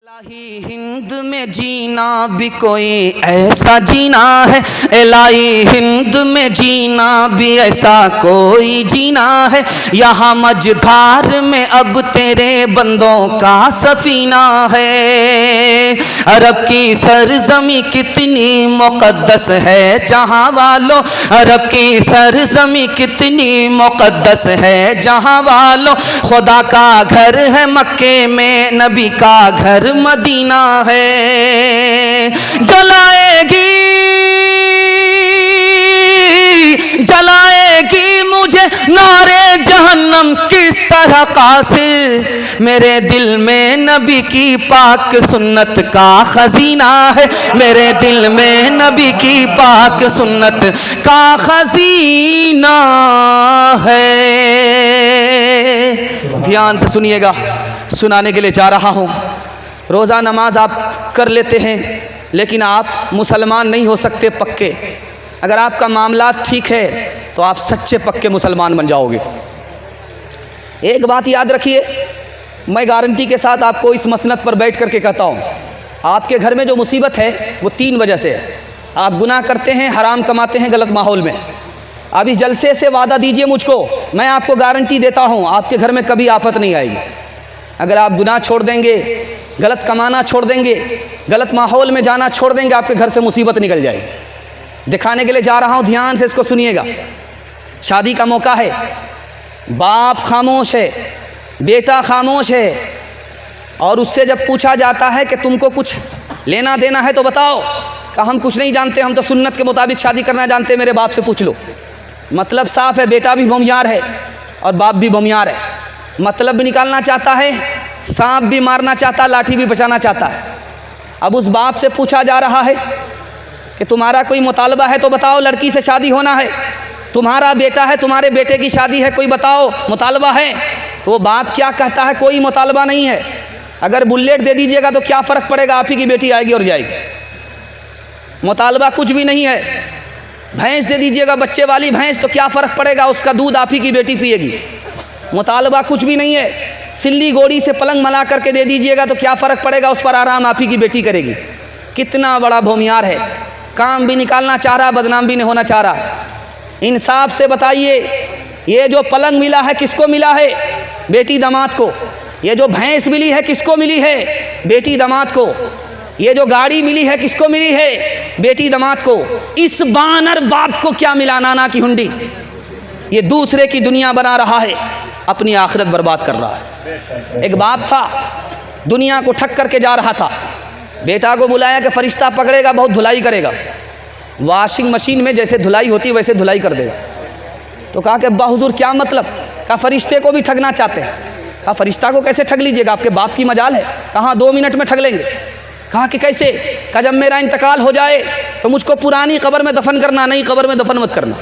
इलाही हिंद में जीना भी कोई ऐसा जीना है, इलाही हिंद में जीना भी ऐसा कोई जीना है। यहाँ मझधार में अब तेरे बंदों का सफीना है। अरब की सरजमी कितनी मुकद्दस है जहाँ वालों, अरब की सरजमी कितनी मुकद्दस है जहाँ वालों। खुदा का घर है मक्के में, नबी का घर मदीना है। जलाएगी मुझे नारे जहन्नम किस तरह कासिर। मेरे दिल में नबी की पाक सुन्नत का खजीना है, मेरे दिल में नबी की पाक सुन्नत का खजीना है। ध्यान से सुनिएगा, सुनाने के लिए जा रहा हूँ। रोज़ा नमाज आप कर लेते हैं, लेकिन आप मुसलमान नहीं हो सकते पक्के। अगर आपका मामला ठीक है तो आप सच्चे पक्के मुसलमान बन जाओगे। एक बात याद रखिए, मैं गारंटी के साथ आपको इस मसनद पर बैठ करके कहता हूँ, आपके घर में जो मुसीबत है वो 3 वजह से है। आप गुनाह करते हैं, हराम कमाते हैं गलत माहौल में। अभी जलसे से वादा दीजिए मुझको, मैं आपको गारंटी देता हूँ आपके घर में कभी आफत नहीं आएगी। अगर आप गुनाह छोड़ देंगे, गलत कमाना छोड़ देंगे, गलत माहौल में जाना छोड़ देंगे, आपके घर से मुसीबत निकल जाएगी। दिखाने के लिए जा रहा हूँ, ध्यान से इसको सुनिएगा। शादी का मौका है, बाप खामोश है, बेटा खामोश है, और उससे जब पूछा जाता है कि तुमको कुछ लेना देना है तो बताओ, कहा हम कुछ नहीं जानते, हम तो सुन्नत के मुताबिक शादी करना जानते हैं, मेरे बाप से पूछ लो। मतलब साफ है, बेटा भी भूमियार है और बाप भी भूमियार है। मतलब भी निकालना चाहता है, सांप भी मारना चाहता है, लाठी भी बचाना चाहता है। अब उस बाप से पूछा जा रहा है कि तुम्हारा कोई मुतालबा है तो बताओ, लड़की से शादी होना है, तुम्हारा बेटा है, तुम्हारे बेटे की शादी है, कोई बताओ मुतालबा है। तो वो बाप क्या कहता है, कोई मुतालबा नहीं है। अगर बुलेट दे दीजिएगा तो क्या फ़र्क पड़ेगा, आप ही की बेटी आएगी और जाएगी। मुतालबा कुछ भी नहीं है। भैंस दे दीजिएगा, बच्चे वाली भैंस, तो क्या फ़र्क पड़ेगा, उसका दूध आप ही की बेटी पिएगी। मुतालबा कुछ भी नहीं है। सिल्ली गोड़ी से पलंग मला करके दे दीजिएगा तो क्या फ़र्क पड़ेगा, उस पर आराम आप ही की बेटी करेगी। कितना बड़ा भूमियार है, काम भी निकालना चाह रहा, बदनाम भी नहीं होना चाह रहा। इंसाफ से बताइए, ये जो पलंग मिला है किसको मिला है, बेटी दामाद को। ये जो भैंस मिली है किसको मिली है, बेटी दामाद को। ये जो गाड़ी मिली है किसको मिली है, बेटी दामाद को। इस बानर बाप को क्या मिला, नाना की हुंडी। ये दूसरे की दुनिया बना रहा है, अपनी आखिरत बर्बाद कर रहा है। एक बाप था, दुनिया को ठग करके जा रहा था। बेटा को बुलाया कि फरिश्ता पकड़ेगा, बहुत धुलाई करेगा, वॉशिंग मशीन में जैसे धुलाई होती है वैसे धुलाई कर देगा। तो कहा कि अब्बा हुजूर क्या मतलब, कहा फरिश्ते को भी ठगना चाहते हैं। कहा फरिश्ता को कैसे ठग लीजिएगा, आपके बाप की मजाल है। कहा 2 मिनट में ठग लेंगे। कहा कि कैसे, कहा जब मेरा इंतकाल हो जाए तो मुझको पुरानी कब्र में दफन करना, नई कब्र में दफन मत करना।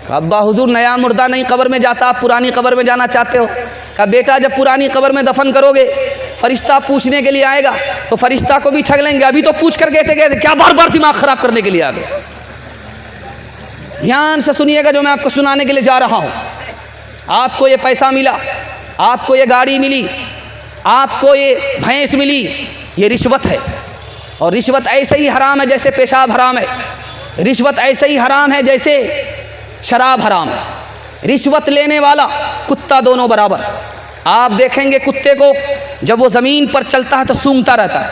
कहा अब्बा हुजूर नया मुर्दा नई कब्र में जाता, आप पुरानी कब्र में जाना चाहते हो। कहा बेटा जब पुरानी कब्र में दफन करोगे, फरिश्ता पूछने के लिए आएगा तो फरिश्ता को भी ठग लेंगे। अभी तो पूछ कर गए थे, क्या बार बार दिमाग खराब करने के लिए आ गए। ध्यान से सुनिएगा जो मैं आपको सुनाने के लिए जा रहा हूँ। आपको ये पैसा मिला, आपको ये गाड़ी मिली, आपको ये भैंस मिली, ये रिश्वत है। और रिश्वत ऐसे ही हराम है जैसे पेशाब हराम है। रिश्वत ऐसे ही हराम है जैसे शराब हराम है। रिश्वत लेने वाला कुत्ता दोनों बराबर। आप देखेंगे कुत्ते को जब वो ज़मीन पर चलता है तो सूंघता रहता है,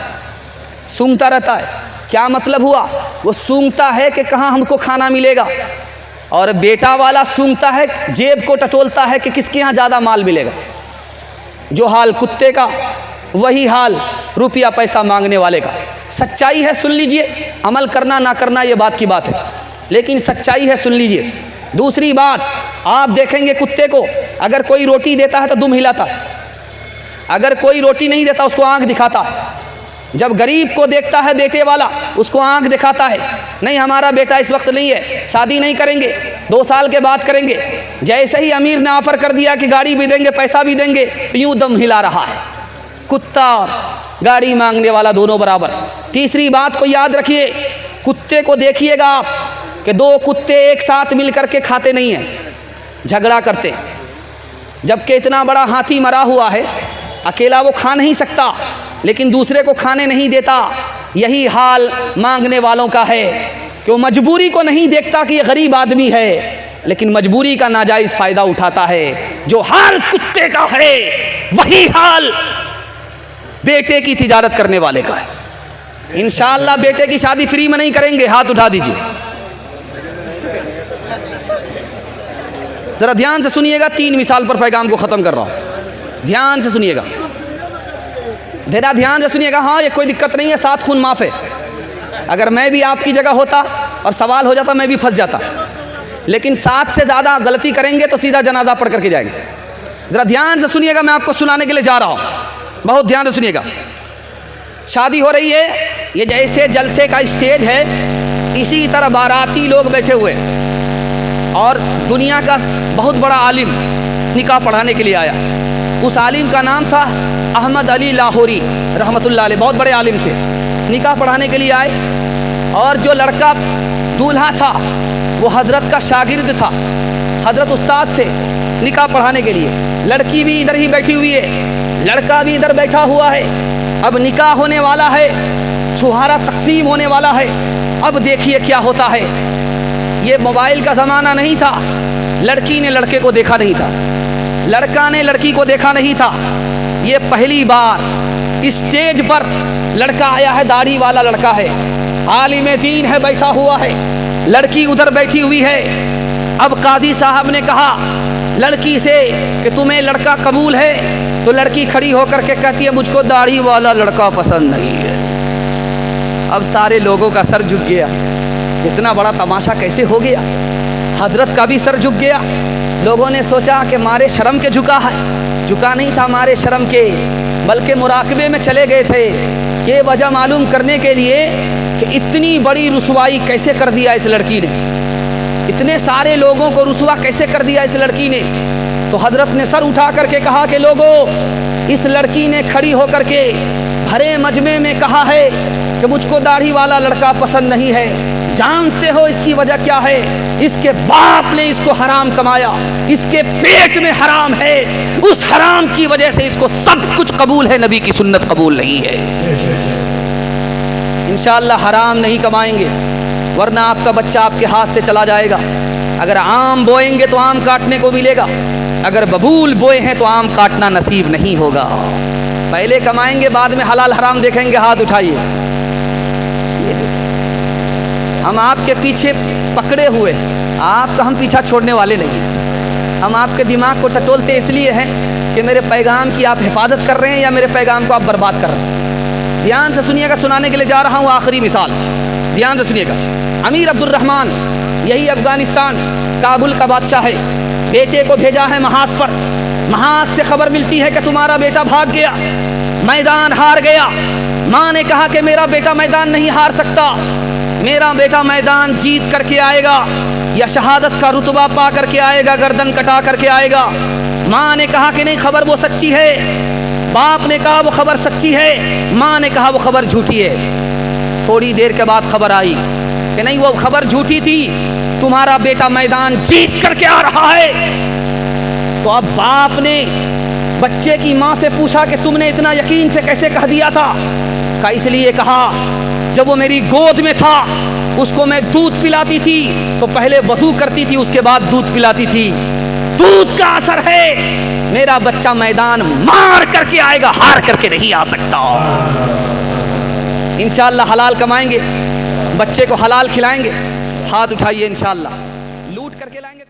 सूंघता रहता है। क्या मतलब हुआ, वो सूंघता है कि कहाँ हमको खाना मिलेगा। और बेटा वाला सूंघता है, जेब को टटोलता है कि किसके यहाँ ज़्यादा माल मिलेगा। जो हाल कुत्ते का वही हाल रुपया पैसा मांगने वाले का। सच्चाई है, सुन लीजिए। अमल करना ना करना ये बात की बात है, लेकिन सच्चाई है, सुन लीजिए। दूसरी बात, आप देखेंगे कुत्ते को अगर कोई रोटी देता है तो दुम हिलाता है, अगर कोई रोटी नहीं देता उसको आंख दिखाता है। जब गरीब को देखता है बेटे वाला, उसको आंख दिखाता है, नहीं हमारा बेटा इस वक्त नहीं है, शादी नहीं करेंगे, 2 साल के बाद करेंगे। जैसे ही अमीर ने ऑफर कर दिया कि गाड़ी भी देंगे, पैसा भी देंगे, तो यूँ दम हिला रहा है। कुत्ता और गाड़ी मांगने वाला दोनों बराबर। तीसरी बात को याद रखिए, कुत्ते को देखिएगा आप कि 2 कुत्ते एक साथ मिल करके खाते नहीं हैं, झगड़ा करते। जबकि इतना बड़ा हाथी मरा हुआ है, अकेला वो खा नहीं सकता, लेकिन दूसरे को खाने नहीं देता। यही हाल मांगने वालों का है कि वो मजबूरी को नहीं देखता कि ये गरीब आदमी है, लेकिन मजबूरी का नाजायज़ फ़ायदा उठाता है। जो हाल कुत्ते का है वही हाल बेटे की तिजारत करने वाले का है। इंशाअल्लाह बेटे की शादी फ्री में नहीं करेंगे, हाथ उठा दीजिए। ज़रा ध्यान से सुनिएगा, 3 मिसाल पर पैगाम को ख़त्म कर रहा हूँ, ध्यान से सुनिएगा, ज़रा ध्यान से सुनिएगा। हाँ, ये कोई दिक्कत नहीं है, 7 खून माफ़ है। अगर मैं भी आपकी जगह होता और सवाल हो जाता, मैं भी फंस जाता, लेकिन 7 से ज़्यादा गलती करेंगे तो सीधा जनाजा पढ़ करके जाएंगे। ज़रा ध्यान से सुनिएगा, मैं आपको सुनाने के लिए जा रहा हूँ, बहुत ध्यान से सुनिएगा। शादी हो रही है, ये जैसे जलसे का स्टेज है, इसी तरह बाराती लोग बैठे हुए और दुनिया का बहुत बड़ा आलिम निकाह पढ़ाने के लिए आया। उस आलिम का नाम था अहमद अली लाहौरी रहमतुल्लाह अलैह, बहुत बड़े आलिम थे। निकाह पढ़ाने के लिए आए और जो लड़का दूल्हा था वो हज़रत का शागिर्द था, हज़रत उस्ताद थे निकाह पढ़ाने के लिए। लड़की भी इधर ही बैठी हुई है, लड़का भी इधर बैठा हुआ है। अब निकाह होने वाला है, छुहारा तकसीम होने वाला है। अब देखिए क्या होता है। ये मोबाइल का ज़माना नहीं था, लड़की ने लड़के को देखा नहीं था, लड़का ने लड़की को देखा नहीं था। ये पहली बार स्टेज पर लड़का आया है, दाढ़ी वाला लड़का है, आलिम दीन है, बैठा हुआ है, लड़की उधर बैठी हुई है। अब काजी साहब ने कहा लड़की से कि तुम्हें लड़का कबूल है, तो लड़की खड़ी होकर के कहती है मुझको दाढ़ी वाला लड़का पसंद नहीं है। अब सारे लोगों का सर झुक गया, इतना बड़ा तमाशा कैसे हो गया। हजरत का भी सर झुक गया। लोगों ने सोचा कि मारे शर्म के झुका है, झुका नहीं था मारे शर्म के, बल्कि मुराकबे में चले गए थे ये वजह मालूम करने के लिए कि इतनी बड़ी रुसवाई कैसे कर दिया इस लड़की ने, इतने सारे लोगों को रुसवा कैसे कर दिया इस लड़की ने। तो हजरत ने सर उठा करके कहा कि लोगों, इस लड़की ने खड़ी होकर के भरे मजमे में कहा है कि मुझको दाढ़ी वाला लड़का पसंद नहीं है। जानते हो इसकी वजह क्या है? इसके बाप ने इसको हराम कमाया, इसके पेट में हराम है, उस हराम की वजह से इसको सब कुछ कबूल है, नबी की सुन्नत कबूल नहीं है। इंशाअल्लाह हराम नहीं कमाएंगे, वरना आपका बच्चा आपके हाथ से चला जाएगा। अगर आम बोएंगे तो आम काटने को मिलेगा, अगर बबूल बोए हैं तो आम काटना नसीब नहीं होगा। पहले कमाएंगे, बाद में हलाल हराम देखेंगे। हाथ उठाइए। हम आपके पीछे पकड़े हुए, आपका हम पीछा छोड़ने वाले नहीं हैं। हम आपके दिमाग को टटोलते इसलिए हैं कि मेरे पैगाम की आप हिफाजत कर रहे हैं या मेरे पैगाम को आप बर्बाद कर रहे हैं। ध्यान से सुनिएगा, सुनाने के लिए जा रहा हूँ आखिरी मिसाल, ध्यान से सुनिएगा। अमीर अब्दुर्रहमान, यही अफ़गानिस्तान काबुल का बादशाह है, बेटे को भेजा है महाज पर। महाज से खबर मिलती है कि तुम्हारा बेटा भाग गया, मैदान हार गया। माँ ने कहा कि मेरा बेटा मैदान नहीं हार सकता, मेरा बेटा मैदान जीत करके आएगा या शहादत का रुतबा पा करके आएगा, गर्दन कटा करके आएगा। माँ ने कहा कि नहीं, खबर वो सच्ची है। बाप ने कहा वो खबर सच्ची है, माँ ने कहा वो खबर झूठी है। थोड़ी देर के बाद खबर आई कि नहीं, वो खबर झूठी थी, तुम्हारा बेटा मैदान जीत करके आ रहा है। तो अब बाप ने बच्चे की माँ से पूछा कि तुमने इतना यकीन से कैसे कह दिया था? का इसलिए कहा, जब वो मेरी गोद में था उसको मैं दूध पिलाती थी, तो पहले वजू करती थी, उसके बाद दूध पिलाती थी। दूध का असर है, मेरा बच्चा मैदान मार करके आएगा, हार करके नहीं आ सकता। इंशाअल्लाह हलाल कमाएंगे, बच्चे को हलाल खिलाएंगे। हाथ उठाइए, इंशाअल्लाह लूट करके लाएंगे।